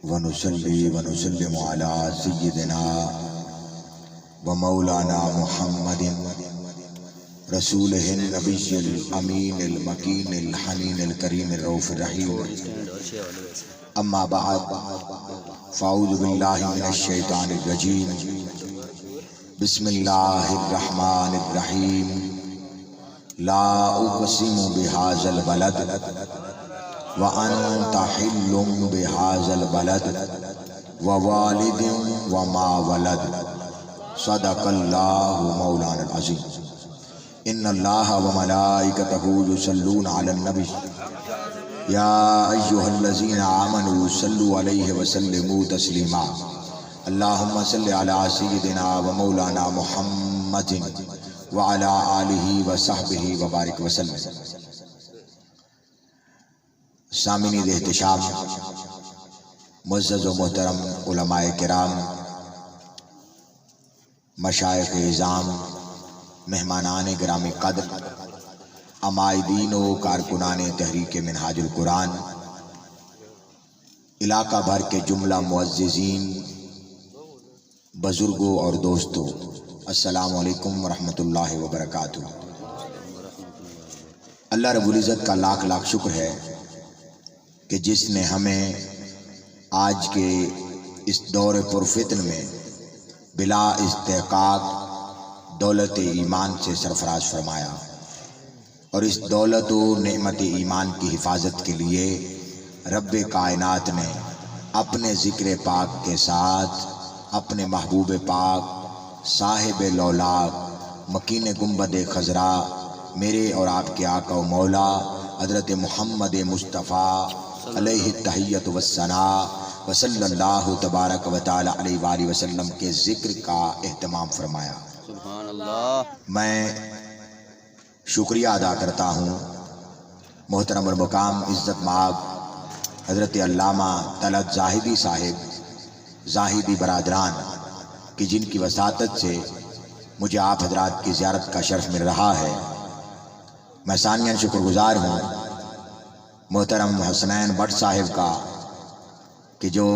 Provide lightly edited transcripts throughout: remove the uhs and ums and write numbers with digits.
ونصلي ونسلم على سيدنا ومولانا محمد رسوله النبي الأمين المكين الحنين الكريم الرؤوف الرحيم. أما بعد فأعوذ بالله من الشيطان الرجيم. بسم الله الرحمن الرحيم. لا أقسم بهذا البلد وأنت حل بهذا البلد ووالد وما ولد. صدق الله مولانا العظيم. إن الله وملائكته يصلون على النبي يا أيها الذين آمنوا صلوا عليه وسلموا تسليما. اللهم صل على سيدنا ومولانا محمد وعلى آلہ وصحبہ وبارک وسلم. سامعین احتشام، معزز و محترم علماء کرام، مشائخ اعظام، مہمانان گرامی قدر، عمائدین و کارکنان تحریک منہاج القرآن، علاقہ بھر کے جملہ معززین، بزرگوں اور دوستوں، السلام علیکم ورحمۃ اللہ وبرکاتہ. اللہ رب العزت کا لاکھ لاکھ شکر ہے کہ جس نے ہمیں آج کے اس دور پرفتن میں بلا استحقاق دولت ایمان سے سرفراز فرمایا، اور اس دولت و نعمت ایمان کی حفاظت کے لیے رب کائنات نے اپنے ذکر پاک کے ساتھ اپنے محبوب پاک صاحب لولاق مکین گنبد خضرا میرے اور آپ کے آقا و مولا حضرت محمد مصطفیٰ علیہ التحیۃ والثناء وصلی اللہ تبارک و تعالی علیہ وآلہ وسلم کے ذکر کا اہتمام فرمایا. سبحان اللہ. میں شکریہ ادا کرتا ہوں محترم المقام عزت مآب حضرت علامہ طلعت زاہدی صاحب زاہدی برادران کہ جن کی وساطت سے مجھے آپ حضرات کی زیارت کا شرف مل رہا ہے. میں ثانیاً شکر گزار ہوں محترم حسنین بٹ صاحب کا کہ جو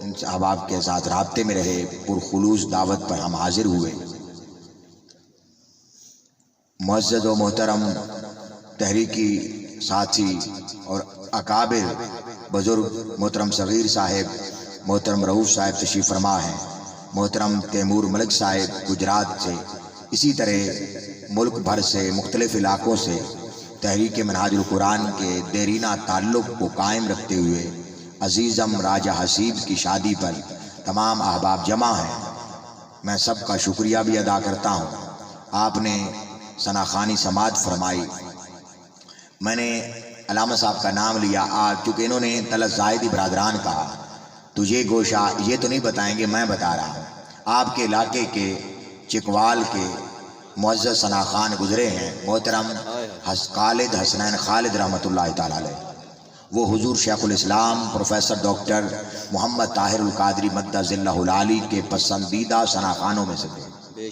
ان احباب کے ساتھ رابطے میں رہے، پرخلوص دعوت پر ہم حاضر ہوئے. معزز و محترم تحریکی ساتھی اور اکابر بزرگ محترم صغیر صاحب، محترم رؤوف صاحب تشریف فرما ہیں، محترم تیمور ملک صاحب گجرات سے، اسی طرح ملک بھر سے مختلف علاقوں سے تحریک منہاج القرآن کے دیرینہ تعلق کو قائم رکھتے ہوئے عزیزم راجہ حسیب کی شادی پر تمام احباب جمع ہیں. میں سب کا شکریہ بھی ادا کرتا ہوں. آپ نے ثناخوانی سماعت فرمائی. میں نے علامہ صاحب کا نام لیا آج، چونکہ انہوں نے طلعت زاہدی برادران کہا تو یہ گوشہ یہ تو نہیں بتائیں گے، میں بتا رہا ہوں. آپ کے علاقے کے چکوال کے معزز ثناخوان گزرے ہیں، محترم خالد حسنین خالد رحمۃ اللہ تعالی علیہ. وہ حضور شیخ الاسلام پروفیسر ڈاکٹر محمد طاہر القادری مدہ ذلہ العالی کے پسندیدہ ثناخوانوں میں سے تھے.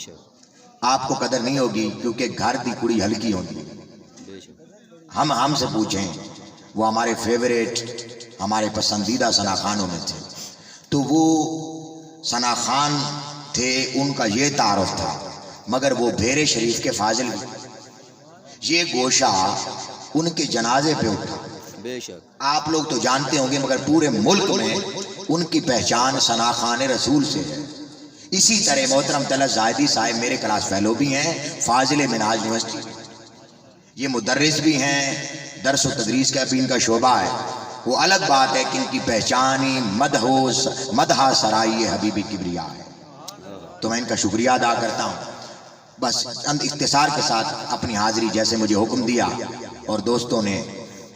آپ کو قدر نہیں ہوگی کیونکہ گھر کی کڑی ہلکی ہوتی. ہم سے پوچھیں، وہ ہمارے فیوریٹ، ہمارے پسندیدہ ثناخوانوں میں تھے. تو وہ ثناخوان تھے، ان کا یہ تعارف تھا، مگر وہ بھیرے شریف کے فاضل بھی. یہ گوشہ ان کے جنازے پہ اٹھا. بے شک آپ لوگ تو جانتے ہوں گے مگر پورے ملک میں ان کی پہچان ثناخوان رسول سے ہے. اسی طرح محترم طلعت زاہدی صاحب میرے کلاس فیلو بھی ہیں، فاضل منہاج یونیورسٹی، یہ مدرس بھی ہیں، درس و تدریس کا بھی ان کا شعبہ ہے. وہ الگ بات ہے کہ ان کی پہچان ہی مدح سرائی حبیب کبریا ہے. تو میں ان کا شکریہ ادا کرتا ہوں. بس چند اختصار کے ساتھ اپنی حاضری جیسے مجھے حکم دیا اور دوستوں نے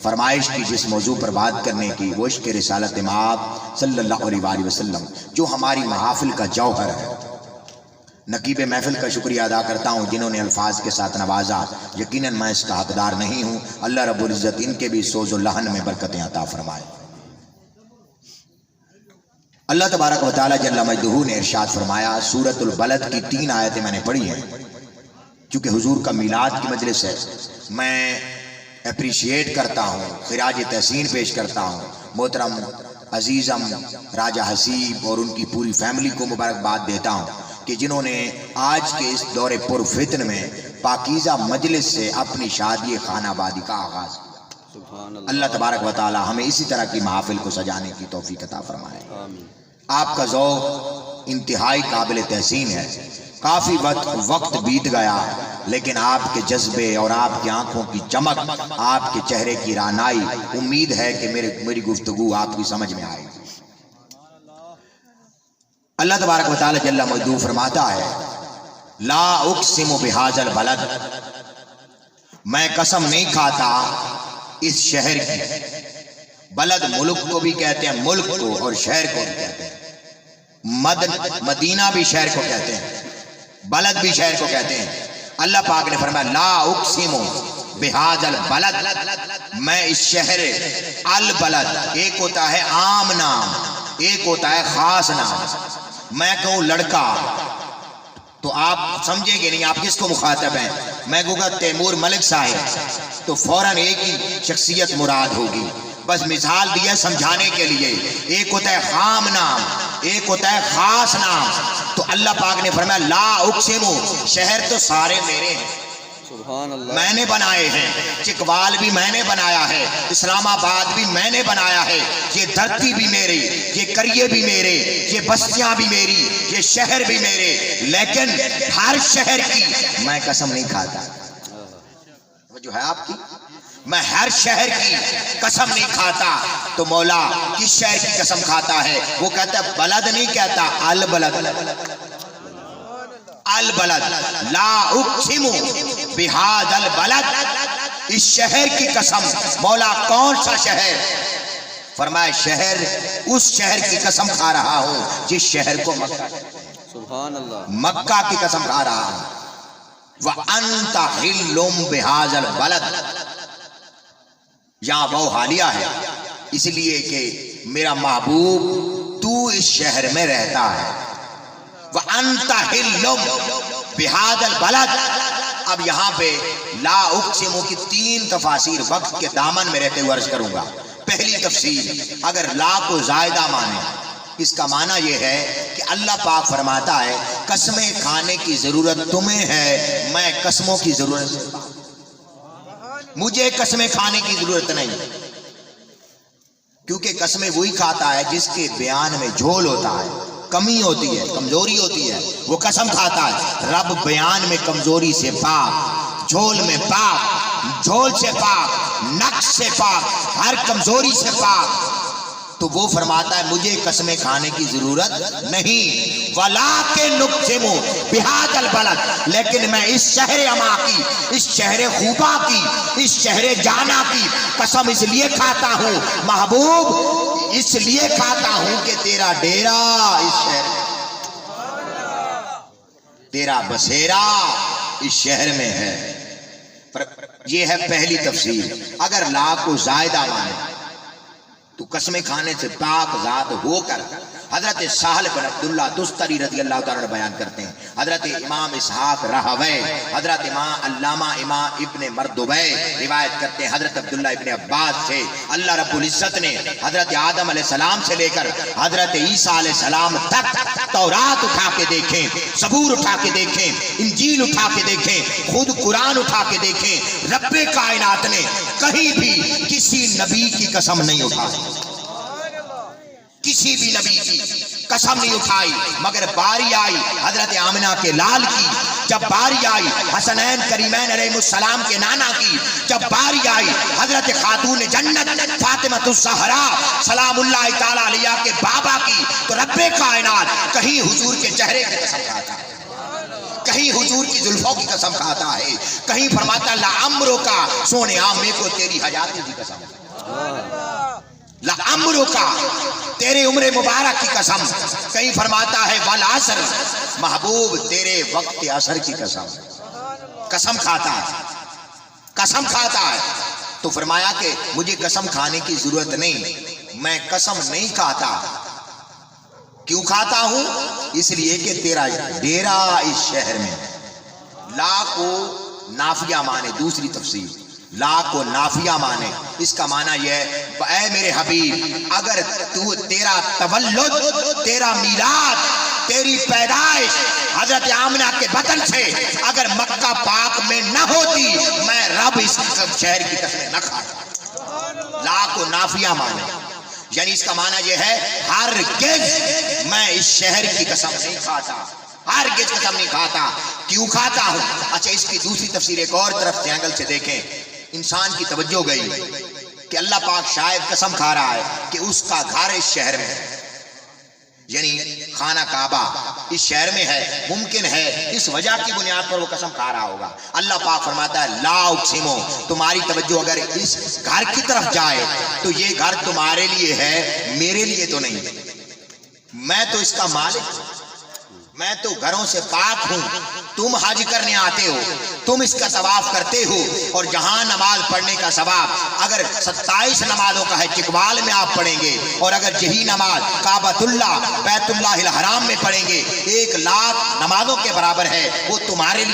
فرمائش کی جس موضوع پر بات کرنے کی، وہ عشق رسالت مآب صلی اللہ علیہ وآلہ وسلم جو ہماری محافل کا جوہر ہے. نقیب محفل کا شکریہ ادا کرتا ہوں جنہوں نے الفاظ کے ساتھ نوازا. یقیناً میں اس کا حقدار نہیں ہوں. اللہ رب العزت ان کے بھی سوز و لحن میں برکتیں عطا فرمائے. اللہ تبارک و تعالی جل مجدہ نے ارشاد فرمایا، سورۃ البلد کی 3 آیتیں میں نے پڑھی ہیں. چونکہ حضور کا میلاد کی مجلس ہے، میں اپریشیٹ کرتا ہوں، خراج تحسین پیش کرتا ہوں محترم عزیزم راجہ حسیب اور ان کی پوری فیملی کو مبارکباد دیتا ہوں کہ جنہوں نے آج کے اس دور پر فتن میں پاکیزہ مجلس سے اپنی شادی خانہ آبادی کا آغاز کیا۔ سبحان اللہ تبارک و تعالی ہمیں اسی طرح کی محافل کو سجانے کی توفیق عطا فرمائے۔ آمین۔ آپ کا ذوق انتہائی قابل تحسین ہے۔ کافی وقت بیت گیا لیکن آپ کے جذبے اور آپ کی آنکھوں کی چمک، آپ کے چہرے کی رعنائی، امید ہے کہ میری گفتگو آپ کی سمجھ میں آئے گی۔ اللہ تبارک و تعالی جل مجدہ فرماتا ہے لا اقسم بہذا البلد، میں قسم نہیں کھاتا اس شہر کی۔ بلد ملک کو بھی کہتے ہیں، ملک کو اور شہر کو بھی کہتے ہیں۔ مدینہ بھی شہر کو کہتے ہیں، بلد بھی شہر کو کہتے ہیں۔ اللہ پاک نے فرمایا لا اقسم بہذا البلد، میں اس شہر البلد، ایک ہوتا ہے عام نام، ایک ہوتا ہے خاص نام۔ میں کہوں لڑکا تو آپ سمجھیں گے نہیں آپ کس کو مخاطب ہیں۔ میں کہوں گا تیمور ملک صاحب تو فوراً ایک ہی شخصیت مراد ہوگی، بس مثال دیا سمجھانے کے لیے۔ ایک ہوتا ہے خام نام، ایک ہوتا ہے خاص نام۔ تو اللہ پاک نے فرمایا لا اقسم، شہر تو سارے میرے ہیں، سبحان اللہ، میں نے بنائے ہیں۔ چکوال بھی میں نے بنایا ہے، اسلام آباد بھی میں نے بنایا ہے، یہ دھرتی بھی میری، یہ کریے بھی میرے، یہ بستیاں بھی میری، یہ شہر بھی میرے، لیکن ہر شہر کی میں قسم نہیں کھاتا۔ جو ہے آپ کی، میں ہر شہر کی قسم نہیں کھاتا۔ تو مولا کس شہر کی قسم کھاتا ہے؟ وہ کہتا ہے بلد نہیں کہتا، البلد، البلد، لا اقسم بہذا البلد، اس شہر کی قسم۔ مولا کون سا شہر؟ فرمایا شہر، اس شہر کی قسم کھا رہا ہوں جس شہر کو مکہ، سبحان اللہ، مکہ کی قسم کھا رہا ہوں۔ وَأَنْتَ حِلٌّ بِهَذَا الْبَلَدِ، یہاں وہ حالیہ ہے اس لیے کہ میرا محبوب تو اس شہر میں رہتا ہے۔ وَأَنْتَ حِلٌّ بِهَذَا الْبَلَدِ، اب یہاں پہ لا اقسم کی 3 تفاسیر وقت کے دامن میں رہتے ہوئے عرض کروں گا۔ پہلی تفسیر، اگر لا کو زائدہ مانے، اس کا معنی یہ ہے کہ اللہ پاک فرماتا ہے قسمیں کھانے کی ضرورت تمہیں ہے، میں قسموں کی ضرورت، مجھے قسمیں کھانے کی ضرورت نہیں، کیونکہ قسمیں وہی کھاتا ہے جس کے بیان میں جھول ہوتا ہے، کمی ہوتی ہے، کمزوری ہوتی ہے، وہ قسم کھاتا ہے۔ رب بیان میں کمزوری سے پاک، جھول میں پاک، جھول سے پاک، نقص سے پاک، ہر کمزوری سے پاک۔ تو وہ فرماتا ہے مجھے قسمیں کھانے کی ضرورت نہیں۔ وَلَٰكِنْ أُقْسِمُ بِهَٰذَا الْبَلَدِ، لیکن میں اس شہر اما کی، اس شہر خوبا کی، اس شہر جانا کی قسم اس لیے کھاتا ہوں محبوب، اس لیے کھاتا ہوں کہ تیرا ڈیرا اس شہر میں، تیرا بسیرا اس شہر میں ہے۔ یہ ہے پہلی تفسیر۔ اگر لا کو زائدہ مانے تو قسمیں کھانے سے پاک ذات ہو کر، حضرت سہل بن عبداللہ تستری رضی اللہ تعالیٰ بیان کرتے ہیں، حضرت امام اسحاق راہوی، حضرت علامہ امام ابن مردوی روایت کرتے ہیں حضرت عبداللہ ابن عباس سے، اللہ رب العزت نے حضرت آدم علیہ السلام سے لے کر حضرت عیسیٰ علیہ السلام تک تورات اٹھا کے دیکھیں، زبور اٹھا کے دیکھیں، انجیل اٹھا کے دیکھیں، خود قرآن اٹھا کے دیکھیں، رب کائنات نے کہیں بھی کسی نبی کی قسم نہیں اٹھائی، کسی بھی نبی کی قسم نہیں اٹھائی، مگر باری آئی حضرت آمنہ کے لال کی، جب باری آئی حسنین کریمین علیہ السلام کے نانا کی، جب باری آئی حضرت خاتون جنت فاطمہ الزہرا سلام اللہ تعالی علیہ کے بابا کی، تو رب کائنات کہیں حضور کے چہرے کی قسم کھاتا ہے، کہیں حضور کی زلفوں کی قسم کھاتا ہے، کہیں فرماتا لعمرو کا سونے آمے کو تیری حیاتی کی قسم، لعمرو کا تیرے عمر مبارک کی قسم، کہیں فرماتا ہے والعصر محبوب تیرے وقت عصر کی قسم، قسم کھاتا ہے، قسم کھاتا ہے۔ تو فرمایا کہ مجھے قسم کھانے کی ضرورت نہیں، میں قسم نہیں کھاتا، کیوں کھاتا ہوں؟ اس لیے کہ تیرا ڈیرا اس شہر میں۔ لا کو نافیہ مانے، دوسری تفسیر لا کو نافیہ مانے، اس کا معنی یہ ہے اے میرے حبیب اگر تو تیرا تولد، تیرا میلاد، تیری پیدائش حضرت آمنہ کے بطن سے اگر مکہ پاک میں نہ ہوتی میں رب اس شہر کی قسمیں نہ کھاتا۔ لا کو نافیہ مانے یعنی اس کا معنی یہ ہے ہرگز میں اس شہر کی قسم نہیں کھاتا، ہرگز قسم نہیں کھاتا۔ کیوں کھاتا ہوں؟ اچھا اس کی دوسری تفسیر ایک اور طرف سے اینگل سے دیکھیں، انسان کی توجہ گئی کہ اللہ پاک شاید قسم کھا رہا ہے کہ اس کا گھر اس شہر میں ہے، یعنی خانہ کعبہ اس شہر میں ہے، ممکن ہے اس وجہ کی بنیاد پر وہ قسم کھا رہا ہوگا۔ اللہ پاک فرماتا ہے لا اقسمو، تمہاری توجہ اگر اس گھر کی طرف جائے تو یہ گھر تمہارے لیے ہے، میرے لیے تو نہیں، میں تو اس کا مالک ہوں، میں تو گھروں سے پاک ہوں، تم حج کرنے آتے ہو، تم اس کا طواف کرتے ہو، اور جہاں نماز پڑھنے کا ثواب اگر 27 نمازوں کا ہے چکوال میں آپ پڑھیں گے، اور اگر یہی نماز کعبۃ اللہ بیت اللہ الحرام میں پڑھیں گے 1,00,000 نمازوں کے برابر ہے، وہ تمہارے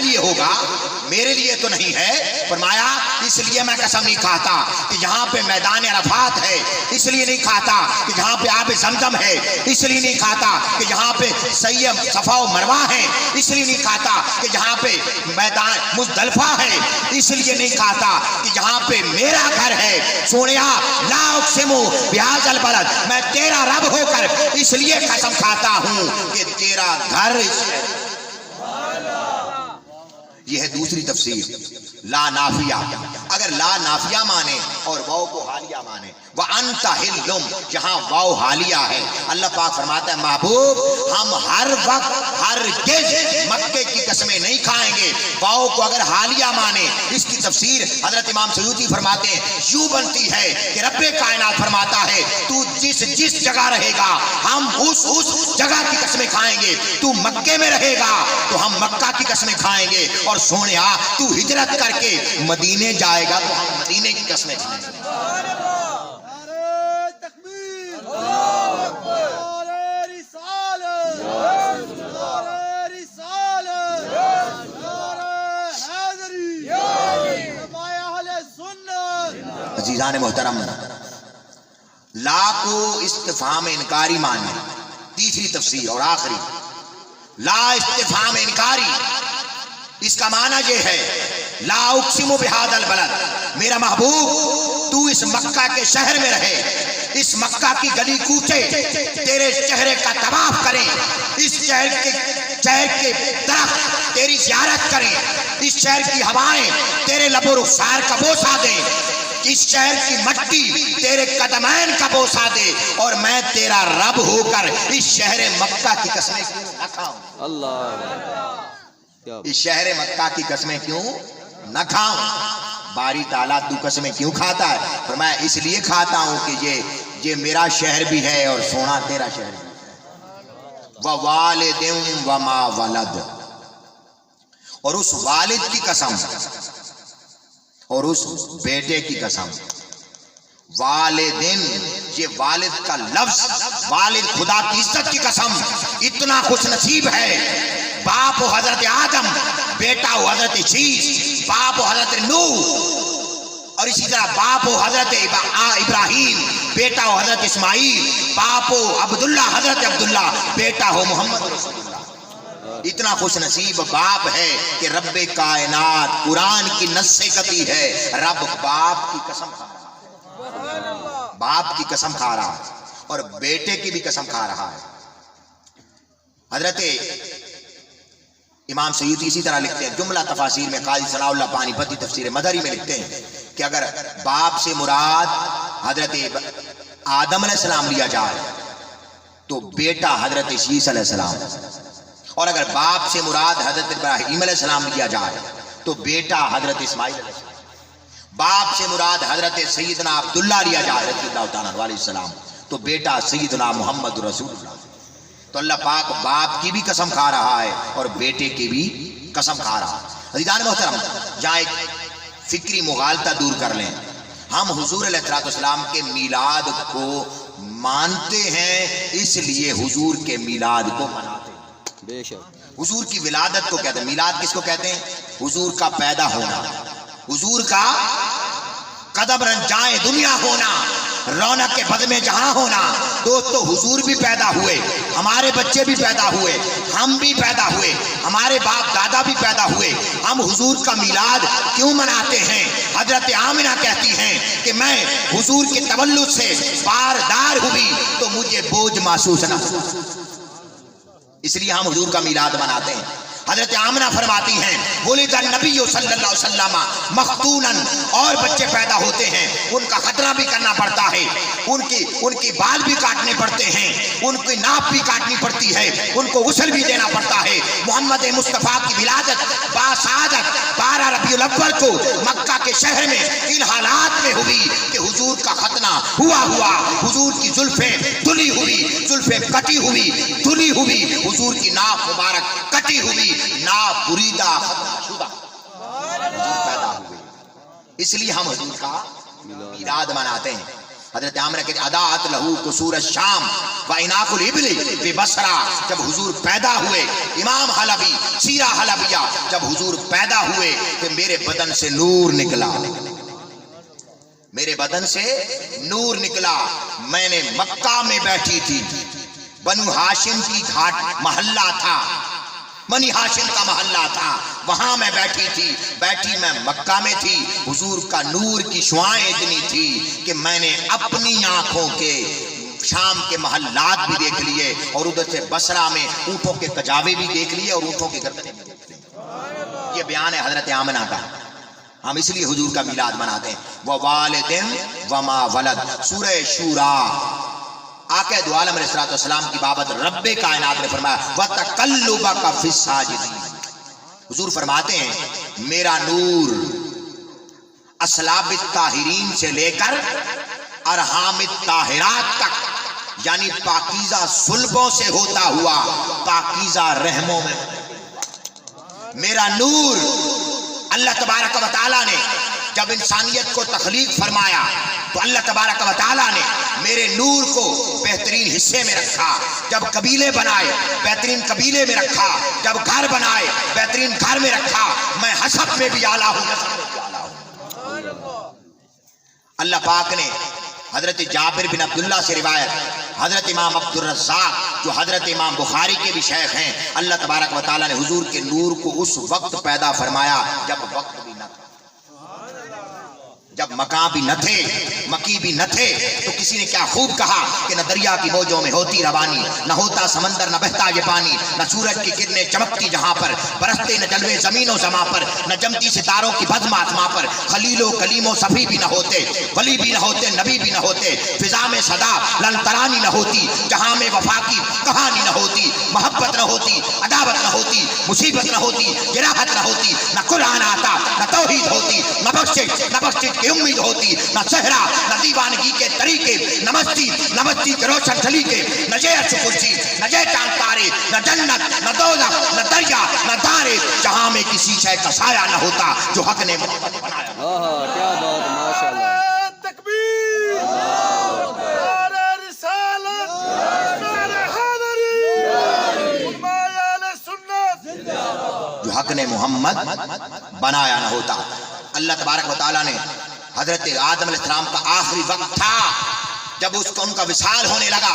لیے ہوگا، میرے لیے تو نہیں ہے۔ فرمایا اس لیے میں قسم نہیں کھاتا کہ جہاں پہ میدان عرفات ہے، اس لیے نہیں کھاتا کہ جہاں پہ آب زمزم ہے، اس لیے نہیں کھاتا کہ جہاں پہ سعی صفا و مروہ ہے، اس لیے نہیں کھاتا کہ جہاں پہ میدان مزدلفہ ہے، اس لیے نہیں کھاتا کہ جہاں پہ میرا گھر ہے۔ سونیا لا اقسمو بہذا البلد، میں تیرا رب ہو کر اس لیے قسم کھاتا ہوں کہ تیرا گھر یہ ہے دوسری تفسیر لا نافیہ۔ اگر لا نافیہ مانے اور واو کو حالیہ مانے، وَأَنْتَ حِلٌّ جہاں واو حالیہ ہے، اللہ پاک فرماتا ہے محبوب ہم ہر وقت ہرگز مکے کی قسمیں نہیں کھائیں گے۔ واو کو اگر حالیہ مانے، اس کی تفسیر حضرت امام سیوطی فرماتے ہیں یوں بنتی ہے کہ رب کائنات فرماتا ہے تو جس جگہ رہے گا ہم اس جگہ کی قسمیں کھائیں گے، تو مکے میں رہے گا تو ہم مکہ کی قسمیں کھائیں گے، اور سونیا تو ہجرت کر کے مدینے جائے گا تو ہم مدینے کی قسمیں کھائیں گے۔ عزیزان محترم، لا کو استفہام انکاری مانے، تیسری تفسیر اور آخری لا استفہام انکاری، اس کا معنی یہ ہے لا اقسم بہذا البلد، میرا محبوب تو اس مکہ کے شہر میں رہے، اس مکہ کی گلی کوچے تیرے چہرے کا طواف کریں، اس شہر کے درخت تیری زیارت کریں، اس شہر کی ہوائیں تیرے لب و رخسار کا بوسہ دیں، اس شہر کی مٹی تیرے قدمین کا بوسہ دے، اور میں تیرا رب ہو کر اس شہر مکہ کی قسمیں کیوں نہ کھاؤں؟ اللہ، اس شہر مکہ کی قسمیں کیوں نہ کھاؤں؟ باری تعالیٰ تو قسمیں کیوں کھاتا ہے؟ فرمایا اس لیے کھاتا ہوں کہ یہ میرا شہر بھی ہے اور سونا تیرا شہر بھی ہے۔ وَوَالِدٍ وَمَا وَلَدَ، اور اس والد کی قسم اور اس بیٹے کی قسم۔ والدین، یہ والد کا لفظ، والد خدا کی عزت کی قسم، اتنا خوش نصیب ہے۔ باپ ہو حضرت آدم، بیٹا ہو حضرت شیش، باپ ہو حضرت نوح، اور اسی طرح باپ ہو حضرت ابراہیم، بیٹا ہو حضرت اسماعیل، باپ ہو عبداللہ حضرت عبداللہ، بیٹا ہو محمد رسول اللہ۔ اتنا خوش نصیب باپ ہے کہ رب کائنات قرآن کی نص سے کہتی ہے رب باپ کی قسم کھا رہا ہے، باپ کی قسم کھا رہا ہے اور بیٹے کی بھی قسم کھا رہا ہے۔ حضرت امام سیوطی اسی طرح لکھتے ہیں، جملہ تفاسیر میں قاضی ثناء اللہ پانی پتی تفسیر مدری میں لکھتے ہیں کہ اگر باپ سے مراد حضرت آدم علیہ السلام لیا جائے تو بیٹا حضرت شیش علیہ السلام، اور اگر باپ سے مراد حضرت ابراہیم علیہ السلام لیا جائے تو بیٹا حضرت اسماعیل علیہ السلام، باپ سے مراد حضرت سیدنا عبداللہ لیا جائے رضی اللہ تعالیٰ علیہ السلام تو بیٹا سیدنا محمد رسول اللہ۔ تو اللہ پاک باپ کی بھی قسم کھا رہا ہے اور بیٹے کی بھی قسم کھا رہا ہے۔ عزیزان محترم، جہاں ایک فکری مغالطہ دور کر لیں، ہم حضور علیہ السلام کے میلاد کو مانتے ہیں، اس لیے حضور کے میلاد کو مناتے ہیں۔ بے شک حضور کی ولادت کو کہتے ہیں، میلاد کس کو کہتے ہیں؟ حضور کا پیدا ہونا، حضور کا قدم رنجائے دنیا ہونا، رونق کے بد میں جہاں ہونا۔ دوستو حضور بھی پیدا ہوئے، ہمارے بچے بھی پیدا ہوئے، ہم بھی پیدا ہوئے، ہمارے باپ دادا بھی پیدا ہوئے۔ ہم حضور کا میلاد کیوں مناتے ہیں؟ حضرت آمنہ کہتی ہیں کہ میں حضور کے تولد سے باردار ہوئی تو مجھے بوجھ محسوس نہ ہو، اس لیے ہم حضور کا میلاد مناتے ہیں۔ حضرت آمنہ فرماتی ہیں ولد النبی صلی اللہ علیہ وسلم مختوناً، اور بچے پیدا ہوتے ہیں ان کا خطرہ بھی کرنا پڑتا ہے، ان کی بال بھی کاٹنے پڑتے ہیں، ان کی ناپ بھی کاٹنی پڑتی ہے، ان کو غسل بھی دینا پڑتا ہے۔ محمد مصطفیٰ کی ولادت باسعادت 12 ربیع الاول کو مکہ کے شہر میں ان حالات میں ہوئی کہ حضور کا ختنہ ہوا، حضور کی زلفیں دھلی ہوئی، زلفیں کٹی ہوئی، دھلی ہوئی، حضور کی ناک مبارک کٹی ہوئی، ناپ بریدہ شدہ، حضور پیدا ہوئے، اس لیے ہم حضور کا میلاد مناتے ہیں۔ حضرت آمنہ کے اداعت لہو قصور الشام و عناق الابل ببصرہ، جب حضور پیدا ہوئے، امام حلبی سیرہ حلبیہ جب حضور پیدا ہوئے کہ میرے بدن سے نور نکلا، میرے بدن سے نور نکلا۔ میں نے مکہ میں بیٹھی تھی، بنو ہاشم کی گھاٹ محلہ تھا، بنی ہاشم کا محلہ تھا، وہاں میں بیٹھی میں مکہ میں تھی۔ حضور کا نور کی شعاعیں اتنی تھی کہ میں نے اپنی آنکھوں کے شام کے محلات بھی دیکھ لیے، اور ادھر سے بصرہ میں اونٹوں کے کجاوے بھی دیکھ لیے اور اونٹوں کی گردنیں بھی دیکھ لی۔ یہ بیان ہے حضرت آمنہ کا۔ ہم اس لیے حضور کا میلاد مناتے ہیں۔ ووالد وما ولد، سورہ شورا، آقا دو عالم علیہ الصلوۃ والسلام کی بابت رب کائنات نے فرمایا وَتَقَلُّبَكَ فِي السَّاجِدِينَ، حضور فرماتے ہیں میرا نور اسلاب الطاہرین سے لے کر ارحام الطاہرات تک، یعنی پاکیزہ صلبوں سے ہوتا ہوا پاکیزہ رحموں میں، میرا نور اللہ تبارک و تعالیٰ نے جب انسانیت کو تخلیق فرمایا تو اللہ تبارک و تعالیٰ نے میرے نور کو بہترین حصے میں رکھا، جب قبیلے بنائے بہترین قبیلے میں رکھا، جب گھر بنائے بہترین گھر میں رکھا۔ میں حسب میں بھی اعلیٰ ہوں، نسب میں بھی اعلیٰ ہوں۔ اللہ پاک نے حضرت جابر بن عبداللہ سے روایت، حضرت امام عبد الرزاق جو حضرت امام بخاری کے بھی شیخ ہیں، اللہ تبارک و تعالیٰ نے حضور کے نور کو اس وقت پیدا فرمایا جب وقت بھی نہ تھا، جب مکاں بھی نہ تھے، مکی بھی نہ تھے، تو کسی نے کیا خوب کہا کہ نہ دریا کی موجوں میں ہوتی روانی، نہ ہوتا سمندر، نہ بہتا یہ پانی، نہ سورج کی کرنیں چمکتی جہاں پر، برستے نہ جلوے زمین و زماں پر، نہ جمتی ستاروں کی بزم آسماں پر، خلیل و کلیم و صفی بھی نہ ہوتے، ولی بھی نہ ہوتے، نبی بھی نہ ہوتے، فضا میں صدا لن ترانی نہ ہوتی، جہاں میں وفا کی کہانی نہ ہوتی، محبت نہ ہوتی، عداوت نہ ہوتی، مصیبت نہ ہوتی، جراحت نہ ہوتی، نہ قرآن آتا، نہ توحید ہوتی، نہ بخشش کی امید ہوتی، نہ صحرا، نہ دیوانگی کے طریقے، نہ مسجد کے روشن گلی کے، نہ عرش کرسی، نہ چاند تارے، نہ جنت، نہ دوزخ، نہ دریا، نہ دارے، جہاں میں کسی شے کا سایہ نہ ہوتا جو حق نے بنایا۔ کیا بات، ماشاءاللہ۔ جو حق نے محمد بنایا نہ ہوتا۔ اللہ تبارک و تعالیٰ نے حضرت آدم علیہ السلام کا آخری وقت تھا جب ان کا وصال ہونے لگا،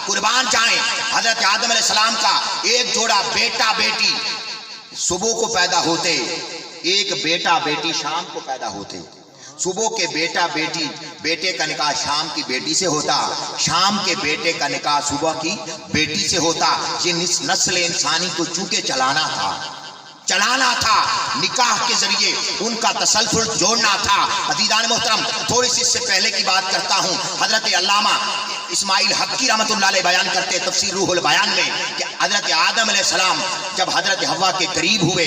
قربان جائیں، حضرت آدم علیہ السلام کا ایک جوڑا بیٹا بیٹی صبح کو پیدا ہوتے، ایک بیٹا بیٹی شام کو پیدا ہوتے۔ صبح کے بیٹا بیٹی، بیٹے کا نکاح شام کی بیٹی سے ہوتا، شام کے بیٹے کا نکاح صبح کی بیٹی سے ہوتا۔ یہ نسل انسانی کو چونکہ چلانا تھا، نکاح کے ذریعے ان کا تسلسل جوڑنا تھا۔ عزیزان محترم، تھوڑی سی اس سے پہلے کی بات کرتا ہوں۔ حضرت علامہ اسماعیل حقی رحمۃ اللہ علیہ بیان کرتے تفسیر روح البیان میں کہ حضرت آدم علیہ السلام جب حضرت حوا کے قریب ہوئے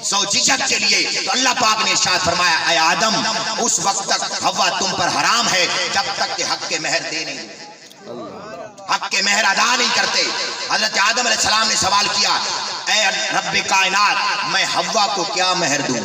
زوجیت کے لیے، تو اللہ پاک نے ارشاد فرمایا اے آدم، اس وقت تک حوا تم پر حرام ہے جب تک کہ حق کے مہر دے نہیں، حق کے مہر ادا نہیں کرتے۔ حضرت آدم علیہ السلام نے سوال کیا اے رب کائنات، میں حوا کو کیا مہر دوں؟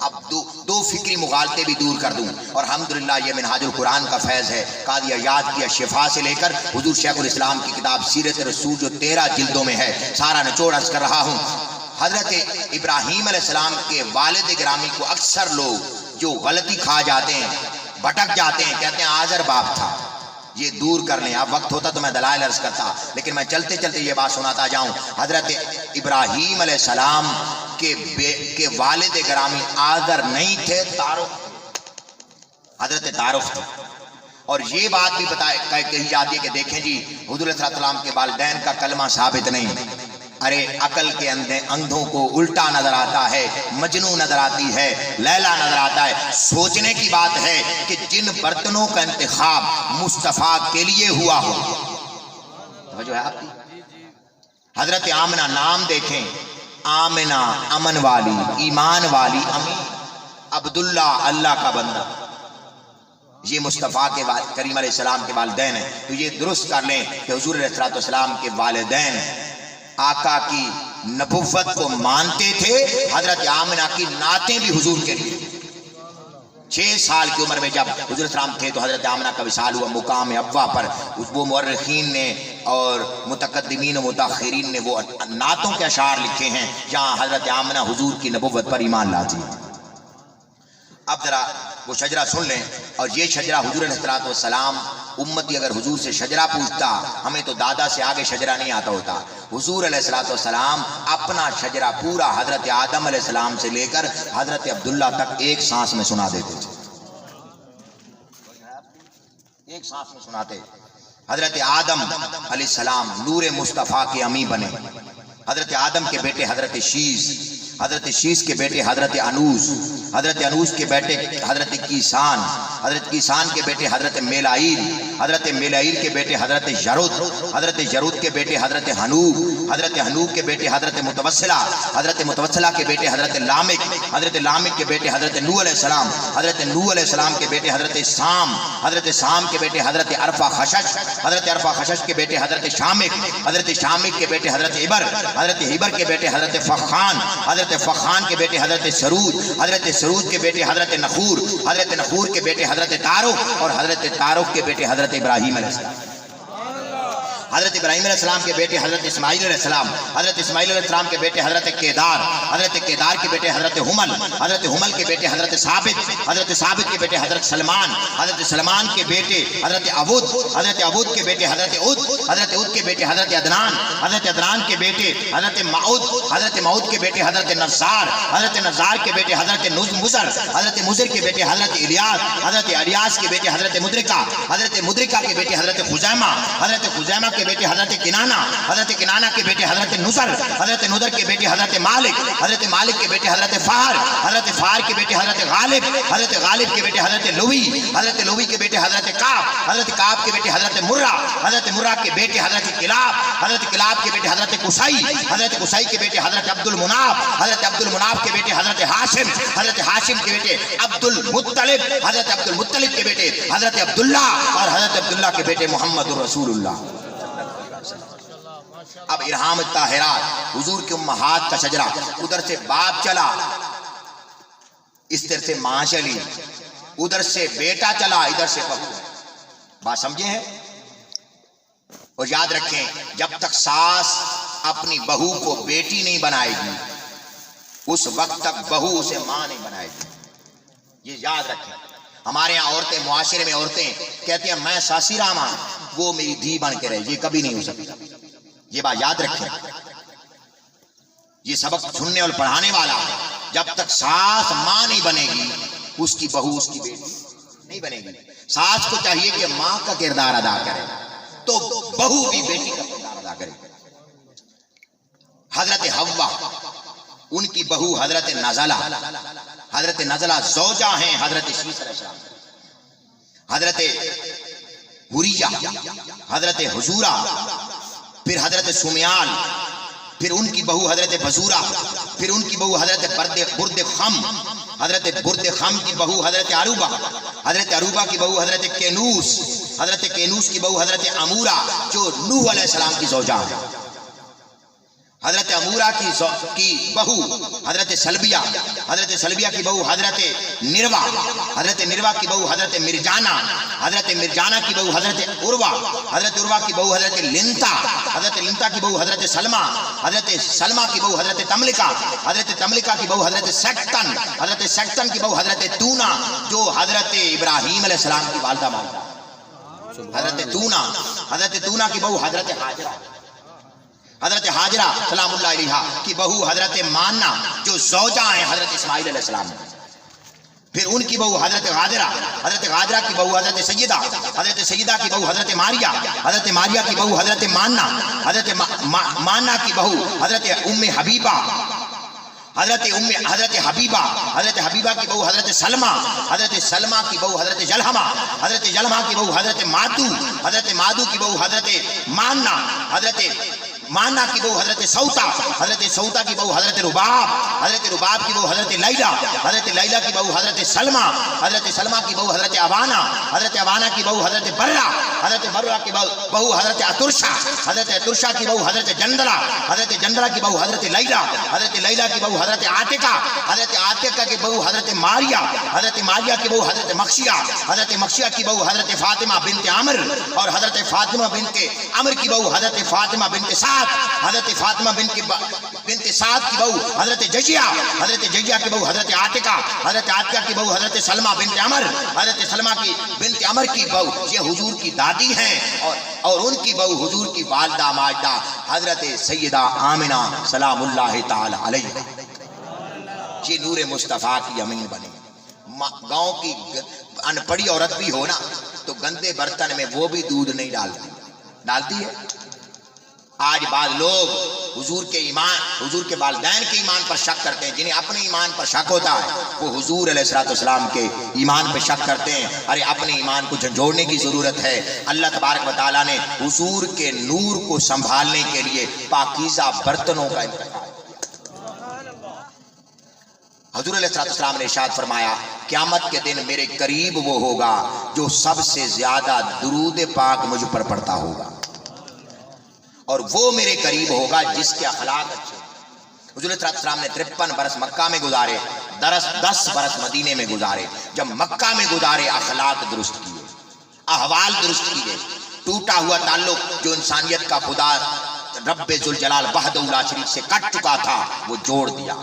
اب دو فکری مغالطے بھی دور کر دوں، اور الحمدللہ یہ منہاج القرآن کا فیض ہے، قاضی یاد کیا شفا سے لے کر حضور شیخ الاسلام کی کتاب سیرت رسول جو 13 جلدوں میں ہے، سارا نچوڑ عرض کر رہا ہوں۔ حضرت ابراہیم علیہ السلام کے والد گرامی کو اکثر لوگ جو غلطی کھا جاتے ہیں، بھٹک جاتے ہیں، کہتے ہیں آذر باپ تھا، یہ دور کر لیں۔ اب وقت ہوتا تو میں دلائل عرض کرتا، لیکن میں چلتے چلتے یہ بات سناتا جاؤں۔ حضرت ابراہیم علیہ السلام کے والد گرامی آذر نہیں تھے، تعارف، حضرت تعارف تھے۔ اور یہ بات بھی کہی جاتی ہے کہ دیکھیں جی حضور صلی اللہ علیہ وسلم کے والدین کا کلمہ ثابت نہیں۔ ارے عقل کے اندھوں کو الٹا نظر آتا ہے، مجنوں نظر آتی ہے، لیلا نظر آتا ہے۔ سوچنے کی بات ہے کہ جن برتنوں کا انتخاب مصطفیٰ کے لیے ہوا ہو، توجہ ہے آپ کی؟ حضرت آمنہ نام دیکھیں، آمنہ امن والی، ایمان والی، امین، عبداللہ اللہ کا بندہ، یہ مصطفیٰ کے کریم علیہ السلام کے والدین ہیں۔ تو یہ درست کر لیں کہ حضور علیہ السلام کے والدین آقا کی نبوت کو مانتے تھے۔ حضرت آمنہ کی نعتیں بھی حضور کے لیے، 6 سال کی عمر میں جب حضور السلام تھے تو حضرت آمنہ کا وصال ہوا مقام ابوا پر۔ وہ مورخین نے اور متقدمین و متاخرین نے وہ نعتوں کے اشعار لکھے ہیں جہاں حضرت آمنہ حضور کی نبوت پر ایمان لاتی ہے۔ اب ذرا وہ شجرہ سن لیں، اور یہ شجرہ حضور علیہ السلام، امتی اگر حضور سے شجرہ پوچھتا، ہمیں تو دادا سے آگے شجرہ نہیں آتا ہوتا، حضور علیہ السلام اپنا شجرہ پورا حضرت آدم علیہ السلام سے لے کر حضرت عبداللہ تک ایک سانس میں سنا دیتے تھے، ایک سانس میں سناتے۔ حضرت آدم علیہ السلام نور مصطفیٰ کے امی بنے۔ حضرت آدم کے بیٹے حضرت شیس، حضرت شیس کے بیٹے حضرت انوس، حضرت انوس کے بیٹے حضرت کیسان، حضرت کیسان کے بیٹے حضرت میلائیل، حضرت میلائیل کے بیٹے حضرت جرود، حضرت جرود کے بیٹے حضرت حنوک، حضرت حنوک کے بیٹے حضرت متوسلہ، حضرت متوسلہ کے بیٹے حضرت لامک، حضرت لامک کے بیٹے حضرت نوح علیہ السلام، حضرت نوح علیہ السلام کے بیٹے حضرت سام، حضرت سام کے بیٹے حضرت عرفہ خشش، حضرت عرفہ خشش کے بیٹے حضرت شامک، حضرت شامک کے بیٹے حضرت عبر، حضرت عبر کے بیٹے حضرت فخان، حضرت فخان کے بیٹے حضرت سرود، حضرت سرود کے بیٹے حضرت نخور، حضرت نخور کے بیٹے حضرت تارق، اور حضرت تارق کے بیٹے حضرت ابراہیم علیہ السلام۔ حضرت ابراہیم علیہ السلام کے بیٹے حضرت اسماعیل علیہ السلام، حضرت اسماعیل علیہ السلام کے بیٹے حضرت کیدار، حضرت کیدار کے بیٹے حضرت حمل، حضرت حمل کے بیٹے حضرت ثابت، حضرت ثابت کے بیٹے حضرت سلمان، حضرت سلمان کے بیٹے حضرت عبود، حضرت عبود کے بیٹے حضرت عد، حضرت عد کے بیٹے حضرت عدنان، حضرت عدنان کے بیٹے حضرت معود، حضرت معود کے بیٹے حضرت نزار، حضرت نزار کے بیٹے حضرت مزر، حضرت مزر کے بیٹے حضرت الیاس، حضرت الیاس کے بیٹے حضرت مدرکہ، حضرت مدرکہ کے بیٹے حضرت خزیمہ، حضرت خزیمہ کے بیٹے حضرت کنانہ، حضرت کنانہ کے بیٹے حضرت نصر، حضرت نصر کے بیٹے حضرت مالک، حضرت مالک کے بیٹے حضرت فار، حضرت فار کے بیٹے حضرت غالب، حضرت غالب کے بیٹے حضرت لوی، حضرت لوی کے بیٹے حضرت کعب، حضرت کعب کے بیٹے حضرت مرہ، حضرت مرہ کے بیٹے حضرت کلاب، حضرت کلاب کے بیٹے حضرت قصی، حضرت قصی کے بیٹے حضرت عبد المناف، حضرت عبد المناف کے بیٹے حضرت ہاشم، حضرت ہاشم کے بیٹے عبد المطلب، حضرت عبد المطلب کے بیٹے حضرت عبداللہ، اور حضرت عبداللہ کے بیٹے محمد رسول اللہ۔ اب ارحام الطاہرات، حضور کے امہات کا شجرہ، ادھر سے باپ چلا، اس طرح سے ماں چلی، ادھر سے بیٹا چلا، ادھر سے بہو۔ بات سمجھے ہیں؟ اور یاد رکھیں جب تک ساس اپنی بہو کو بیٹی نہیں بنائے گی اس وقت تک بہو اسے ماں نہیں بنائے گی، یہ یاد رکھیں۔ ہمارے یہاں عورتیں، معاشرے میں عورتیں کہتی ہیں میں ساسی راما، وہ میری دھی بن کے رہے، یہ کبھی نہیں ہو سکتا۔ یہ بات یاد رکھیں، یہ سبق سننے اور پڑھانے والا ہے۔ جب تک ساس ماں نہیں بنے گی اس کی بہو اس کی بیٹی نہیں بنے گی۔ ساس کو چاہیے کہ ماں کا کردار ادا کرے تو بہو بھی بیٹی کا کردار ادا کرے۔ حضرت حوا، ان کی بہو حضرت نزلہ، حضرت نزلہ زوجہ ہیں حضرت شیس علیہ السلام، حضرت حریہ، حضرت حجورہ، پھر حضرت سمیال، پھر ان کی بہو حضرت بزورہ، پھر ان کی بہو حضرت برد خم، حضرت برد خم کی بہو حضرت عروبہ، حضرت عروبہ کی بہو حضرت کینوس، حضرت کینوس کی بہو حضرت امورہ جو نوح علیہ السلام کی زوجہ ہے۔ حضرت امورہ کی بہو حضرت سلبیہ کی بہو حضرت نروا کی بہو حضرت مرجانہ کی بہو حضرت عروہ کی بہو حضرت لنتا کی بہو حضرت سلمہ کی بہو حضرت تملکہ کی بہو حضرت سیکٹن کی بہو حضرت تونا جو حضرت ابراہیم علیہ السلام کی والدہ مانتا، حضرت تونا کی بہو حضرت حاجرہ سلام اللہ علیہ کی بہو حضرت ماننا جو زوجہ ہیں حضرت اسماعیل علیہ السلام، پھر ان کی بہو حضرت غادرہ کی بہو حضرت سیدہ کی بہو حضرت ماریہ کی بہو حضرت ماننا کی بہو حضرت ام حبیبہ، حضرت حبیبہ کی بہو حضرت سلمہ کی بہو حضرت جلحمہ کی بہو حضرت مادو کی بہو حضرت ماننا کی بہو حضرت سوتا کی بہو حضرت رباب کی بہو حضرت لیلہ کی بہو حضرت سلمہ کی بہو حضرت عوانہ کی بہو حضرت برہ کی بہو حضرت اترشا کی بہو حضرت جندلہ کی بہو حضرت لیلہ کی بہو حضرت عاتقہ کی بہو حضرت ماریہ کی بہو حضرت مخشیہ کی بہو حضرت فاطمہ بنت عمر، اور حضرت فاطمہ بنت عمر کی بہو حضرت فاطمہ بنت سعد، حضرت فاطمہ بنت سعد کی بہو حضرت ججیہ کی بہو حضرت عاتقہ کی بہو حضرت سلمہ بنت عمر، حضرت سلمہ کی بنت عمر کی بہو یہ حضور کی دادی ہیں، اور ان کی بہو حضور کی والدہ ماجدہ حضرت سیدہ آمنہ سلام اللہ تعالی علیہ، یہ نور مصطفیٰ کی امین بنے۔ گاؤں کی ان پڑھی عورت بھی ہو نا تو گندے برتن میں وہ بھی دودھ نہیں ڈالتی ہے۔ آج بعض لوگ حضور کے والدین کے ایمان پر شک کرتے ہیں، جنہیں اپنے ایمان پر شک ہوتا ہے وہ حضور علیہ السلام کے ایمان پہ شک کرتے ہیں۔ ارے اپنے ایمان کو جھنجھوڑنے کی ضرورت ہے۔ اللہ تبارک و تعالیٰ نے حضور کے نور کو سنبھالنے کے لیے پاکیزہ برتنوں کا انتخاب۔ حضور علیہ السلام نے ارشاد فرمایا قیامت کے دن میرے قریب وہ ہوگا جو سب سے زیادہ درود پاک مجھ پر پڑھتا ہوگا، اور وہ میرے قریب ہوگا جس کے اخلاق اچھے۔ حضور علیہ السلام نے 53 برس مکہ میں گزارے، 10 برس مدینے میں گزارے۔ جب مکہ میں گزارے اخلاق درست کیے، احوال درست کیے، ٹوٹا ہوا تعلق جو انسانیت کا خدا رب ذوالجلال وحدہ لا شریک سے کٹ چکا تھا وہ جوڑ دیا۔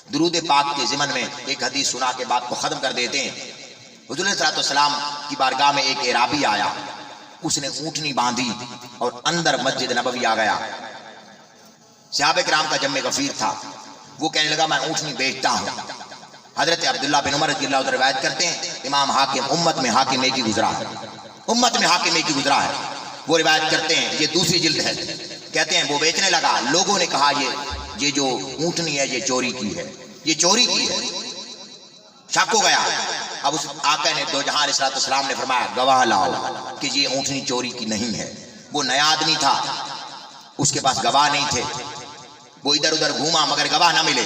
درود پاک کے ضمن میں ایک حدیث سنا کے بات کو ختم کر دیتے ہیں۔ حضور علیہ السلام کی بارگاہ میں ایک اعرابی آیا، اس نے اونٹنی باندھی اور اندر مسجد نبوی آ گیا۔ صحابہ کرام کا جمع غفیر تھا، وہ کہنے لگا میں اونٹنی بیچتا ہوں۔ حضرت عبداللہ بن عمر رضی اللہ عنہ روایت کرتے ہیں امام حاکم امت میں حاکم ایک ہی گزرا ہے، وہ روایت کرتے ہیں، یہ دوسری جلد ہے، کہتے ہیں وہ بیچنے لگا، لوگوں نے کہا یہ جو اونٹنی ہے یہ چوری کی ہے۔ شک ہو گیا۔ اب اس آقا نے دو جہاں علیہ السلام نے فرمایا گواہ لاؤ کہ یہ اونٹنی چوری کی نہیں ہے۔ وہ نیا آدمی تھا، اس کے پاس گواہ نہیں تھے، وہ ادھر ادھر گھوما مگر گواہ نہ ملے،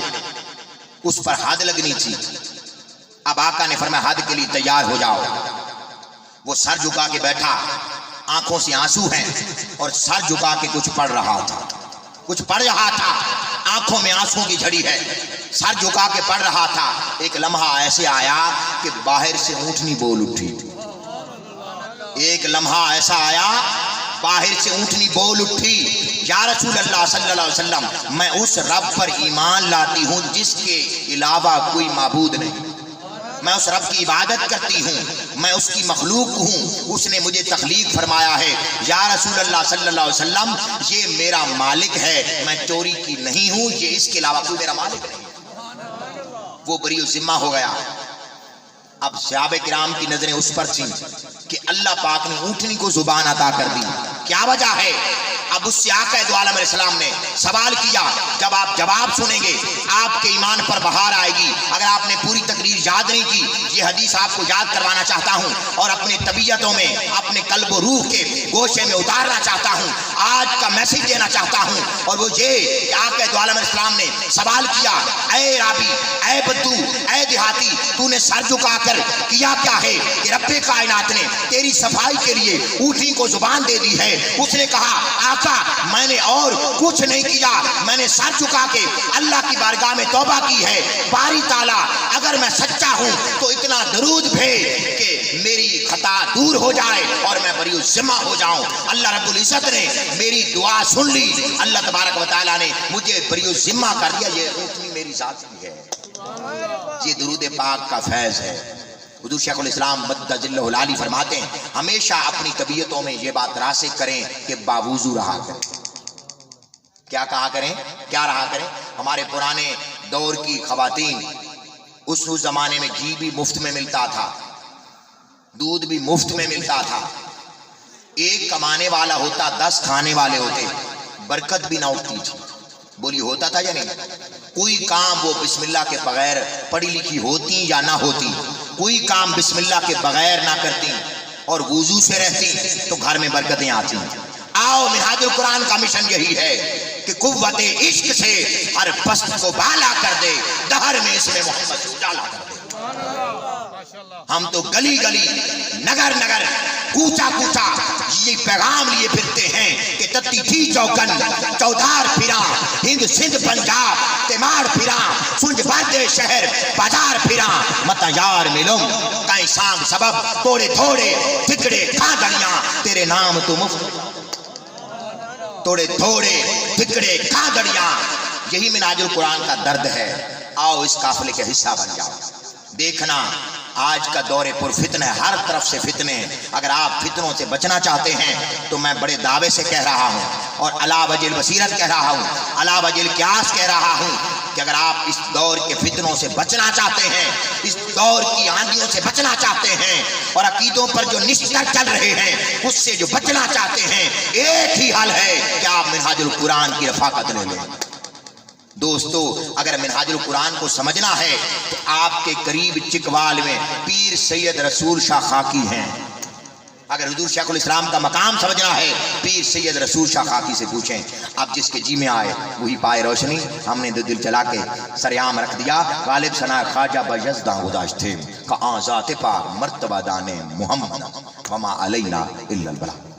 اس پر حد لگنی تھی۔ اب آقا نے فرمایا حد کے لیے تیار ہو جاؤ۔ وہ سر جھکا کے بیٹھا، آنکھوں سے آنسو ہیں اور سر جھکا کے کچھ پڑھ رہا تھا، آنکھوں میں آنسو کی جھڑی ہے، سر جھکا کے پڑھ رہا تھا۔ ایک لمحہ ایسے آیا کہ باہر سے اونٹنی بول اٹھی، یا رسول اللہ صلی اللہ علیہ وسلم میں اس رب پر ایمان لاتی ہوں جس کے علاوہ کوئی معبود نہیں، میں اس رب کی عبادت کرتی ہوں، میں اس کی مخلوق ہوں، اس نے مجھے تخلیق فرمایا ہے، یا رسول اللہ صلی اللہ علیہ وسلم یہ میرا مالک ہے، میں چوری کی نہیں ہوں، یہ اس کے علاوہ کوئی میرا مالک نہیں۔ وہ بری ذمہ ہو گیا۔ اب صحابہ کرام کی نظریں اس پر تھیں کہ اللہ پاک نے اونٹنی کو زبان عطا کر دی، کیا وجہ ہے؟ اب اس سے آقا دو عالم علیہ السلام نے سوال کیا، جب آپ جواب سنیں گے آپ کے ایمان پر بہار آئے گی۔ اگر آپ نے پوری تقریر یاد نہیں کی، یہ حدیث آپ کو یاد کروانا چاہتا ہوں اور اپنے طبیعتوں میں، اپنے قلب و روح کے گوشے میں اتارنا چاہتا ہوں، آج کا میسج دینا چاہتا ہوں، اور وہ یہ کہ آقا دو عالم علیہ السلام نے سوال کیا، اے رابی، اے بدو، اے دیہاتی، تو نے سر جھکا کر کیا کیا ہے کہ رب کائنات نے تیری صفائی کے لیے اونٹنی کو زبان دے دی ہے؟ اس نے کہا آقا آقا میں نے اور کچھ نہیں کیا، میں نے سر جھکا کے اللہ کی بارگاہ میں توبہ کی ہے، باری تعالیٰ اگر میں سچا ہوں تو اتنا درود بھیج کہ میری خطا دور ہو جائے اور میں بری الذمہ ہو جاؤں۔ اللہ رب العزت نے میری دعا سن لی، اللہ تبارک و تعالیٰ نے مجھے بری الذمہ کر دیا۔ یہ اونٹنی میری ذات کی ہے، یہ درود پاک کا فیض ہے۔ حضور شیخ الاسلام مدجلہ العالی فرماتے ہیں ہمیشہ اپنی طبیعتوں میں یہ بات راسخ کریں کہ باوضو رہا کریں۔ کیا کہا کریں؟ کیا رہا کریں؟ ہمارے پرانے دور کی خواتین، اس زمانے میں گھی بھی مفت میں ملتا تھا، دودھ بھی مفت میں ملتا تھا، ایک کمانے والا ہوتا 10 کھانے والے ہوتے، برکت بھی نہ اٹھتی تھی۔ بولی ہوتا تھا یا نہیں؟ کوئی کام وہ بسم اللہ کے بغیر پڑھی لکھی ہوتی یا نہ ہوتی، کوئی کام بسم اللہ کے بغیر نہ کرتی اور وضو سے رہتی تو گھر میں برکتیں آتی۔ آؤ منہاج القرآن کا مشن یہی ہے کہ قوت عشق سے ہر پست کو بالا کر دے، دہر میں اس میں محمد اجالا کر دے۔ ہم تو گلی گلی نگر نگر کوچا کوچا یہ پیغام لیے پھرتے ہیں کہ تتی تھی چوکن چودار پھرا، ہند سندھ پنجاب تیمار پھرا، سنج بردے شہر بازار پھرا، متا یار ملوم کہیں سانگ سبب توڑے تھوڑے ٹھکڑے کھاگڑیاں تیرے نام تو مفت، توڑے تھوڑے ٹھکڑے کھاگڑیاں۔ یہی منہاج القرآن کا درد ہے۔ آؤ اس قافلے کے حصہ بن جاؤ۔ دیکھنا آج کا دور پر فتنہ ہے، ہر طرف سے فتنے ہیں۔ اگر آپ فتنوں سے بچنا چاہتے ہیں تو میں بڑے دعوے سے کہہ رہا ہوں اور علا وجہ بصیرت کہہ رہا ہوں، علا وجہ قیاس کہہ رہا ہوں کہ اگر آپ اس دور کے فتنوں سے بچنا چاہتے ہیں، اس دور کی آندھیوں سے بچنا چاہتے ہیں اور عقیدوں پر جو نشتر چل رہے ہیں اس سے جو بچنا چاہتے ہیں، ایک ہی حل ہے کہ آپ منہاج القرآن کی رفاقت لے لیں۔ دوستو اگر منہاج القرآن کو سمجھنا ہے تو آپ کے قریب چکوال میں پیر سید رسول شاہ خاکی ہیں۔ اگر حضور شیخ الاسلام کا مقام سمجھنا ہے پیر سید رسول شاہ خاکی سے پوچھیں۔ اب جس کے جی میں آئے وہی پائے روشنی، ہم نے دل چلا کے سریام رکھ دیا۔ غالب ثنا خواجہ بجزداں گداشت تھے کہ آن ذات پاک مرتبہ دانے محمد وما علینا الا البلاغ۔